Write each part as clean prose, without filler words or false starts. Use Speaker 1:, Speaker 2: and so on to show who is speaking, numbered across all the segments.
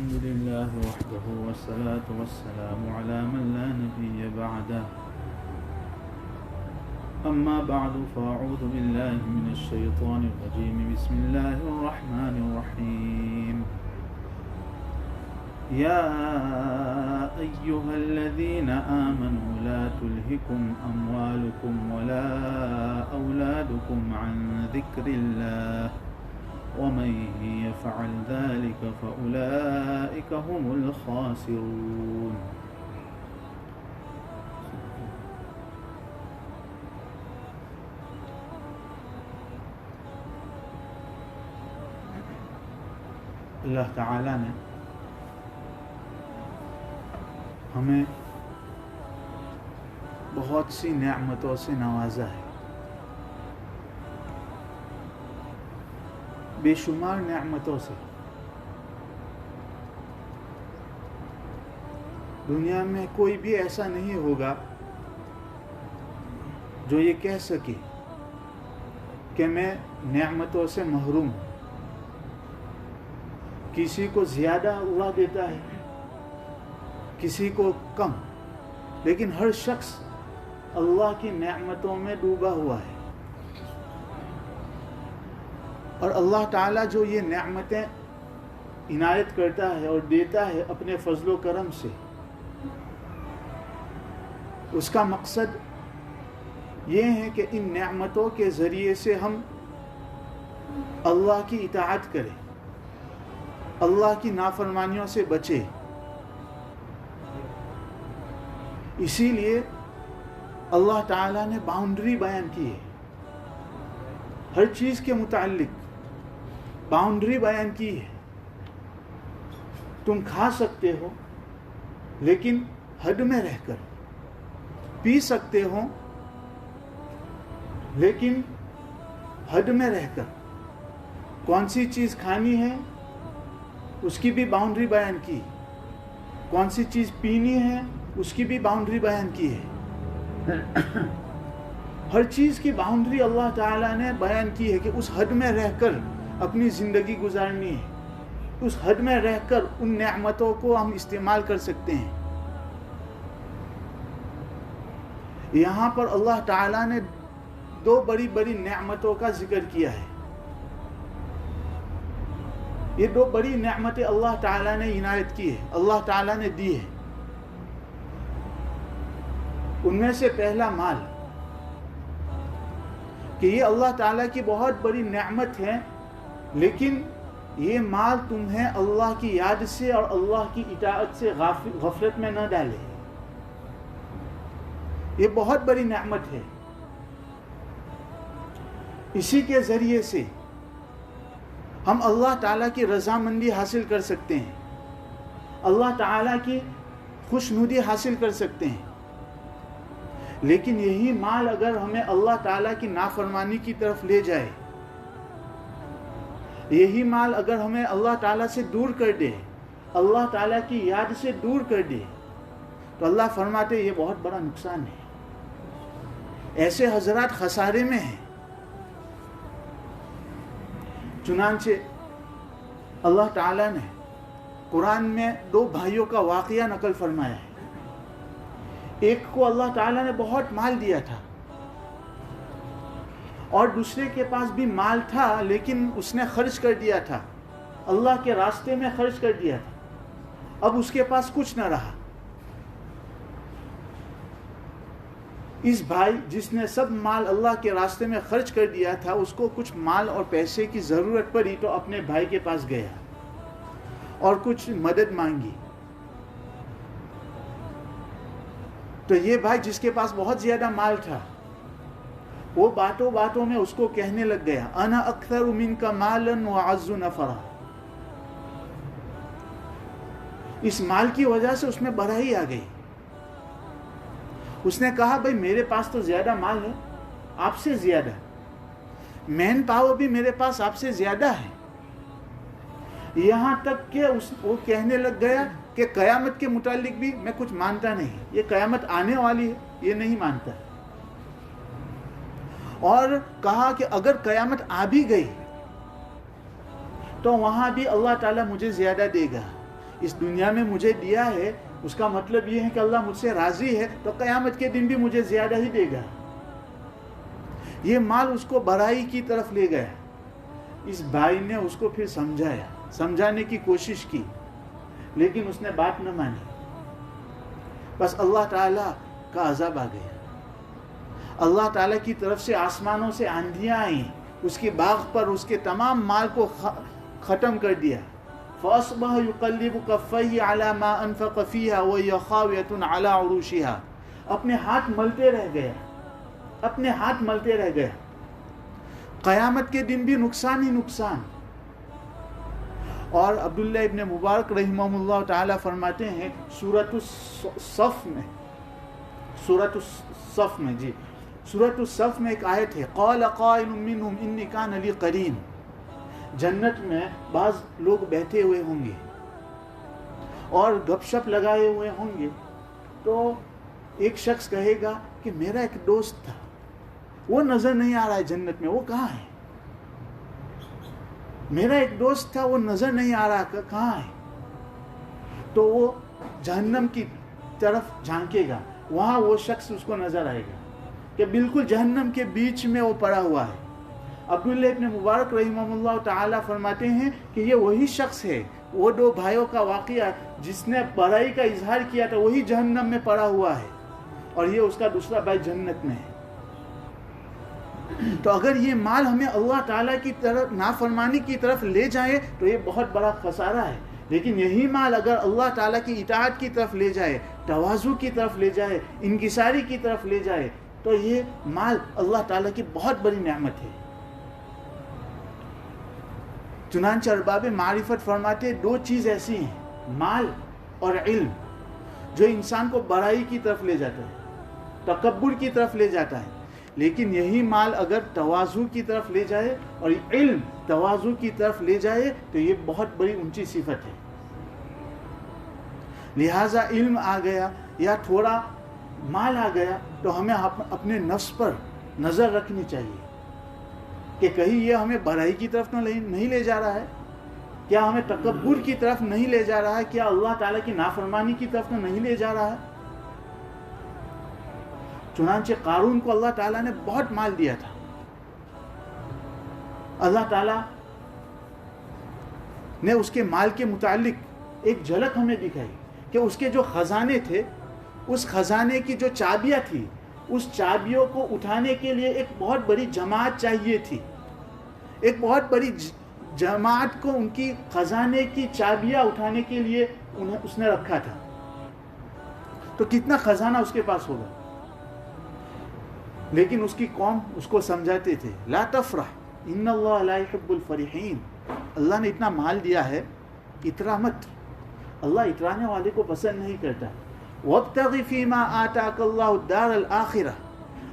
Speaker 1: الحمد لله وحده والصلاة والسلام على من لا نبي بعده أما بعد فأعوذ بالله من الشيطان الرجيم بسم الله الرحمن الرحيم يا أيها الذين آمنوا لا تلهكم أموالكم ولا أولادكم عن ذكر الله ومن يفعل ذلك فأولئك هم الخاسرون. اللہ تعالیٰ نے ہمیں بہت سی نعمتوں سے نوازا ہے، بے شمار نعمتوں سے. دنیا میں کوئی بھی ایسا نہیں ہوگا جو یہ کہہ سکے کہ میں نعمتوں سے محروم ہوں. کسی کو زیادہ اللہ دیتا ہے، کسی کو کم، لیکن ہر شخص اللہ کی نعمتوں میں ڈوبا ہوا ہے. اور اللہ تعالیٰ جو یہ نعمتیں عنایت کرتا ہے اور دیتا ہے اپنے فضل و کرم سے، اس کا مقصد یہ ہے کہ ان نعمتوں کے ذریعے سے ہم اللہ کی اطاعت کریں، اللہ کی نافرمانیوں سے بچے. اسی لیے اللہ تعالیٰ نے باؤنڈری بیان کی ہے، ہر چیز کے متعلق باؤنڈری بیان کی ہے. تم کھا سکتے ہو لیکن حد میں رہ کر، پی سکتے ہو لیکن حد میں رہ کر. کون سی چیز کھانی ہے اس کی بھی باؤنڈری بیان کی، کون سی چیز پینی ہے اس کی بھی باؤنڈری بیان کی ہے. ہر چیز کی باؤنڈری اللہ تعالیٰ نے بیان کی ہے کہ اس حد میں رہ کر اپنی زندگی گزارنی ہے، اس حد میں رہ کر ان نعمتوں کو ہم استعمال کر سکتے ہیں. یہاں پر اللہ تعالیٰ نے دو بڑی بڑی نعمتوں کا ذکر کیا ہے. یہ دو بڑی نعمتیں اللہ تعالیٰ نے عنایت کی ہے، اللہ تعالیٰ نے دی ہے. ان میں سے پہلا مال، کہ یہ اللہ تعالیٰ کی بہت بڑی نعمت ہے، لیکن یہ مال تمہیں اللہ کی یاد سے اور اللہ کی اطاعت سے غفلت میں نہ ڈالے. یہ بہت بڑی نعمت ہے. اسی کے ذریعے سے ہم اللہ تعالیٰ کی رضامندی حاصل کر سکتے ہیں، اللہ تعالیٰ کی خوشنودی حاصل کر سکتے ہیں. لیکن یہی مال اگر ہمیں اللہ تعالیٰ کی نافرمانی کی طرف لے جائے، یہی مال اگر ہمیں اللہ تعالیٰ سے دور کر دے، اللہ تعالیٰ کی یاد سے دور کر دے، تو اللہ فرماتے یہ بہت بڑا نقصان ہے. ایسے حضرات خسارے میں ہیں. چنانچہ اللہ تعالیٰ نے قرآن میں دو بھائیوں کا واقعہ نقل فرمایا ہے. ایک کو اللہ تعالیٰ نے بہت مال دیا تھا اور دوسرے کے پاس بھی مال تھا، لیکن اس نے خرچ کر دیا تھا، اللہ کے راستے میں خرچ کر دیا تھا. اب اس کے پاس کچھ نہ رہا. اس بھائی جس نے سب مال اللہ کے راستے میں خرچ کر دیا تھا، اس کو کچھ مال اور پیسے کی ضرورت پڑی تو اپنے بھائی کے پاس گیا اور کچھ مدد مانگی. تو یہ بھائی جس کے پاس بہت زیادہ مال تھا، وہ باتوں باتوں میں اس کو کہنے لگ گیا، انا اکثر منک مالا واعز نفرا. اس مال کی وجہ سے اس میں بڑائی آ گئی. اس نے کہا بھائی میرے پاس تو زیادہ مال ہے، آپ سے زیادہ، مین پاور بھی میرے پاس آپ سے زیادہ ہے. یہاں تک کہ وہ کہنے لگ گیا کہ قیامت کے متعلق بھی میں کچھ مانتا نہیں، یہ قیامت آنے والی ہے یہ نہیں مانتا. اور کہا کہ اگر قیامت آ بھی گئی تو وہاں بھی اللہ تعالیٰ مجھے زیادہ دے گا، اس دنیا میں مجھے دیا ہے اس کا مطلب یہ ہے کہ اللہ مجھ سے راضی ہے، تو قیامت کے دن بھی مجھے زیادہ ہی دے گا. یہ مال اس کو برائی کی طرف لے گیا. اس بھائی نے اس کو پھر سمجھایا، سمجھانے کی کوشش کی، لیکن اس نے بات نہ مانی. بس اللہ تعالیٰ کا عذاب آ گیا. اللہ تعالیٰ کی طرف سے آسمانوں سے آندھیاں آئیں، اس کے باغ پر اس کے تمام مال کو ختم کر دیا. فَأَصْبَحَ يُقَلِّبُ كَفَّيْهِ عَلَى مَا أَنفَقَ فِيهَا وَهِيَ خَاوِيَةٌ عَلَى عُرُوشِهَا. اپنے ہاتھ ملتے رہ گیا، اپنے ہاتھ ملتے رہ گیا. قیامت کے دن بھی نقصان ہی نقصان. اور عبداللہ ابن مبارک رحمہ اللہ تعالیٰ فرماتے ہیں سورۃ الصف میں ایک آیت ہے، قال قائل منهم انی کان لی قرین. جنت میں بعض لوگ بیٹھے ہوئے ہوں گے اور گپ شپ لگائے ہوئے ہوں گے، تو ایک شخص کہے گا کہ میرا ایک دوست تھا، وہ نظر نہیں آ رہا ہے جنت میں، وہ کہاں ہے؟ میرا ایک دوست تھا، وہ نظر نہیں آ رہا، کہاں ہے؟ تو وہ جہنم کی طرف جھانکے گا، وہاں وہ شخص اس کو نظر آئے گا کہ بالکل جہنم کے بیچ میں وہ پڑا ہوا ہے. عبداللہ ابن مبارک رحمہ اللہ تعالیٰ فرماتے ہیں کہ یہ وہی شخص ہے، وہ دو بھائیوں کا واقعہ جس نے برائی کا اظہار کیا تھا، وہی جہنم میں پڑا ہوا ہے، اور یہ اس کا دوسرا بھائی جنت میں ہے. تو اگر یہ مال ہمیں اللہ تعالیٰ کی طرف نافرمانی کی طرف لے جائے تو یہ بہت بڑا خسارہ ہے. لیکن یہی مال اگر اللہ تعالیٰ کی اطاعت کی طرف لے جائے، تواضع کی طرف لے جائے، انکساری کی طرف لے جائے، تو یہ مال اللہ تعالیٰ کی بہت بڑی نعمت ہے. چنانچہ ارباب معرفت فرماتے دو چیز ایسی ہیں، مال اور علم، جو انسان کو برائی کی طرف لے جاتا ہے، تکبر کی طرف لے جاتا ہے. لیکن یہی مال اگر تواضع کی طرف لے جائے اور علم تواضع کی طرف لے جائے تو یہ بہت بڑی اونچی صفت ہے. لہٰذا علم آ گیا یا تھوڑا مال آ گیا تو ہمیں اپنے نفس پر نظر رکھنی چاہیے کہ کہیں یہ ہمیں برائی کی طرف تو نہیں لے جا رہا ہے، کیا ہمیں تکبر کی طرف نہیں لے جا رہا ہے، کیا اللہ تعالیٰ کی نافرمانی کی طرف تو نہیں لے جا رہا ہے. چنانچہ قارون کو اللہ تعالیٰ نے بہت مال دیا تھا. اللہ تعالیٰ نے اس کے مال کے متعلق ایک جھلک ہمیں دکھائی کہ اس کے جو خزانے تھے، اس خزانے کی جو چابیاں تھی، اس چابیوں کو اٹھانے کے لیے ایک بہت بڑی جماعت چاہیے تھی. ایک بہت بڑی جماعت کو ان کی خزانے کی چابیاں اٹھانے کے لیے اس نے رکھا تھا. تو کتنا خزانہ اس کے پاس ہوگا. لیکن اس کی قوم اس کو سمجھاتے تھے لا تفرح ان اللہ لا يحب الفرحین. اللہ نے اتنا مال دیا ہے، اترا مت، اللہ اترانے والے کو پسند نہیں کرتا. وابتغ فیما آتاک اللہ الدار الآخرہ.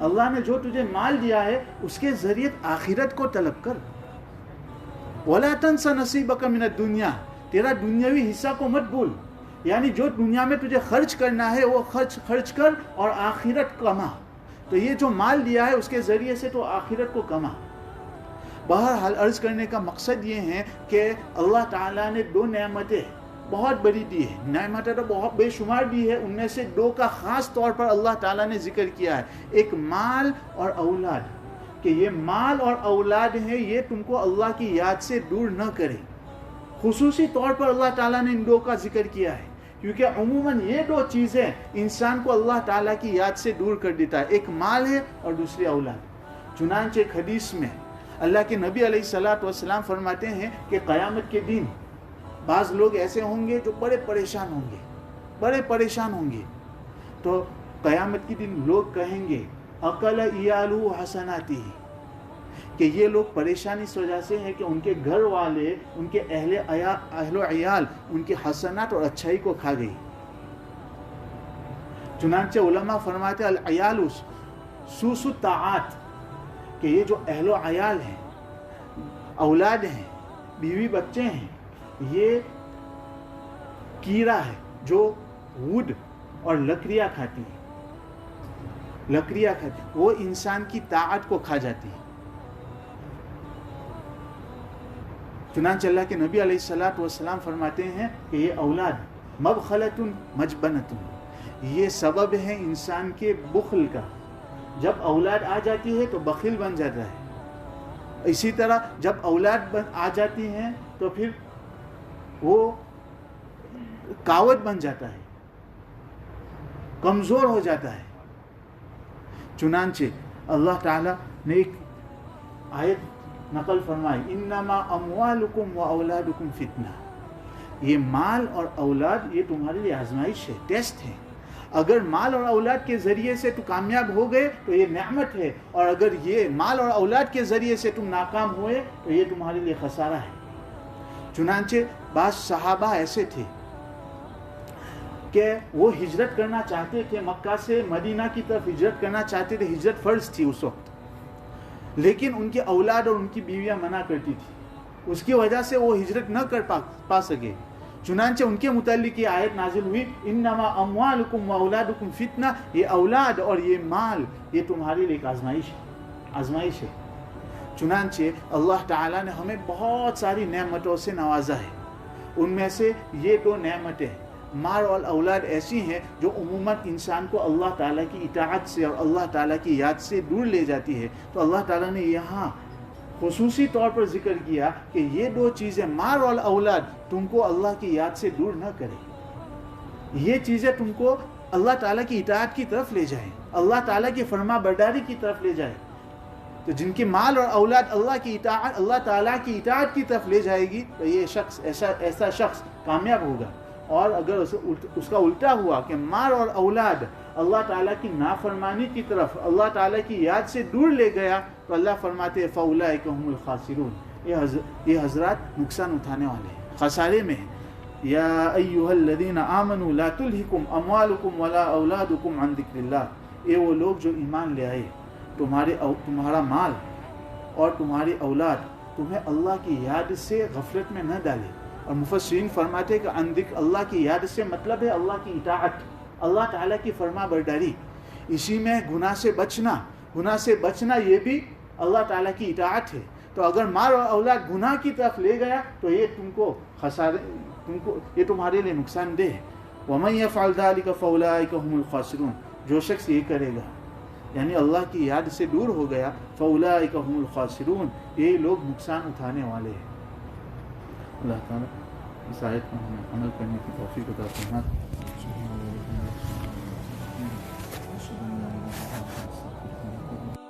Speaker 1: اللہ نے جو تجھے مال دیا ہے اس کے ذریعے آخرت کو طلب کر. ولا تنس نصیبک من الدنیا. تیرا دنیاوی حصہ کو مت بھول، یعنی جو دنیا میں تجھے خرچ کرنا ہے وہ خرچ کر اور آخرت کما. تو یہ جو مال دیا ہے اس کے ذریعے سے تو آخرت کو کما. بہرحال عرض کرنے کا مقصد یہ ہے کہ اللہ تعالیٰ نے دو نعمتیں بہت بڑی دی ہے، نعمتیں تو بہت بے شمار دی ہے، ان میں سے دو کا خاص طور پر اللہ تعالیٰ نے ذکر کیا ہے. ایک مال اور اولاد، کہ یہ مال اور اولاد ہے یہ تم کو اللہ کی یاد سے دور نہ کرے. خصوصی طور پر اللہ تعالیٰ نے ان دو کا ذکر کیا ہے کیونکہ عموماً یہ دو چیزیں انسان کو اللہ تعالیٰ کی یاد سے دور کر دیتا ہے. ایک مال ہے اور دوسری اولاد. چنانچہ ایک حدیث میں اللہ کے نبی علیہ الصلوۃ والسلام فرماتے ہیں کہ قیامت کے دن بعض لوگ ایسے ہوں گے جو بڑے پریشان ہوں گے. تو قیامت کے دن لوگ کہیں گے اکل ایالو حسناتی، کہ یہ لوگ پریشانی اس وجہ سے ہیں کہ ان کے گھر والے، ان کے اہل و عیال ان کے حسنات اور اچھائی کو کھا گئی. چنانچہ علماء فرماتے العیال سوس الطاعات، کہ یہ جو اہل و عیال ہیں، اولاد ہیں، بیوی بچے ہیں، یہ کیڑا ہے جو وڈ اور لکڑیاں کھاتی ہے، وہ انسان کی طاعت کو کھا جاتی ہے. چنانچہ اللہ کے نبی علیہ الصلوۃ والسلام فرماتے ہیں کہ یہ اولاد مبخلۃ مجبنۃ، یہ سبب ہے انسان کے بخل کا. جب اولاد آ جاتی ہے تو بخیل بن جاتا ہے. اسی طرح جب اولاد آ جاتی ہیں تو پھر وہ کاوت بن جاتا ہے، کمزور ہو جاتا ہے. چنانچہ اللہ تعالیٰ نے ایک آیت نقل فرمائی، انما اموالکم و اولادکم فتنہ، یہ مال اور اولاد یہ تمہارے لیے آزمائش ہے، ٹیسٹ ہے. اگر مال اور اولاد کے ذریعے سے تو کامیاب ہو گئے تو یہ نعمت ہے، اور اگر یہ مال اور اولاد کے ذریعے سے تم ناکام ہوئے تو یہ تمہارے لیے خسارہ ہے. چنانچہ بعض صحابہ ایسے تھے کہ وہ ہجرت کرنا چاہتے تھے، مکہ سے مدینہ کی طرف ہجرت کرنا چاہتے تھے، ہجرت فرض تھی اس وقت، لیکن ان کے اولاد اور ان کی بیویاں منع کرتی تھی، اس کی وجہ سے وہ ہجرت نہ کر پا سکے. چنانچہ ان کے متعلق یہ آیت نازل ہوئی، انما اموالکم و اولادکم فتنہ، یہ اولاد اور یہ مال یہ تمہارے لیے ایک آزمائش ہے. چنانچہ اللہ تعالیٰ نے ہمیں بہت ساری نعمتوں سے نوازا ہے. ان میں سے یہ دو نعمتیں مال اور اولاد ایسی ہیں جو عموماً انسان کو اللہ تعالیٰ کی اطاعت سے اور اللہ تعالیٰ کی یاد سے دور لے جاتی ہے. تو اللہ تعالیٰ نے یہاں خصوصی طور پر ذکر کیا کہ یہ دو چیزیں مال اور اولاد تم کو اللہ کی یاد سے دور نہ کرے، یہ چیزیں تم کو اللہ تعالیٰ کی اطاعت کی طرف لے جائیں، اللہ تعالیٰ کی فرما برداری کی طرف لے جائیں. تو جن کی مال اور اولاد اللہ تعالیٰ کی اطاعت کی طرف لے جائے گی تو یہ شخص ایسا شخص کامیاب ہوگا. اور اگر اس کا الٹا ہوا کہ مال اور اولاد اللہ تعالیٰ کی نافرمانی کی طرف اللہ تعالیٰ کی یاد سے دور لے گیا تو اللہ فرماتے ہیں فَأُولَٰئِكَ هُمُ الْخَاسِرُونَ، یہ حضرات نقصان اٹھانے والے ہیں، خسارے میں ہیں. یا ایھا الذین آمنوا لا تلہکم اموالکم ولا اولادکم عن ذکر اللہ، یہ وہ لوگ جو ایمان لے آئے، تمہارا مال اور تمہاری اولاد تمہیں اللہ کی یاد سے غفلت میں نہ ڈالے. اور مفسرین فرماتے ہیں کہ عن ذکر اللہ کی یاد سے مطلب ہے اللہ کی اطاعت، اللہ تعالیٰ کی فرما برداری. اسی میں گناہ سے بچنا یہ بھی اللہ تعالیٰ کی اطاعت ہے. تو اگر مال اور اولاد گناہ کی طرف لے گیا تو یہ یہ تمہارے لیے نقصان دہ ہے. وَمَن يَفْعَلْ ذَلِكَ فَأُولَٰئِكَ هُمُ الْخَاسِرُونَ، جو شخص یہ کرے گا یعنی اللہ کی یاد سے دور ہو گیا، فَأُولَٰئِكَ هُمُ الْخَاسِرُونَ، یہی لوگ نقصان اٹھانے والے ہیں. اللہ تعالیٰ اس آیت کو ہمیں عمل کرنے کی توفیق عطا فرمائے.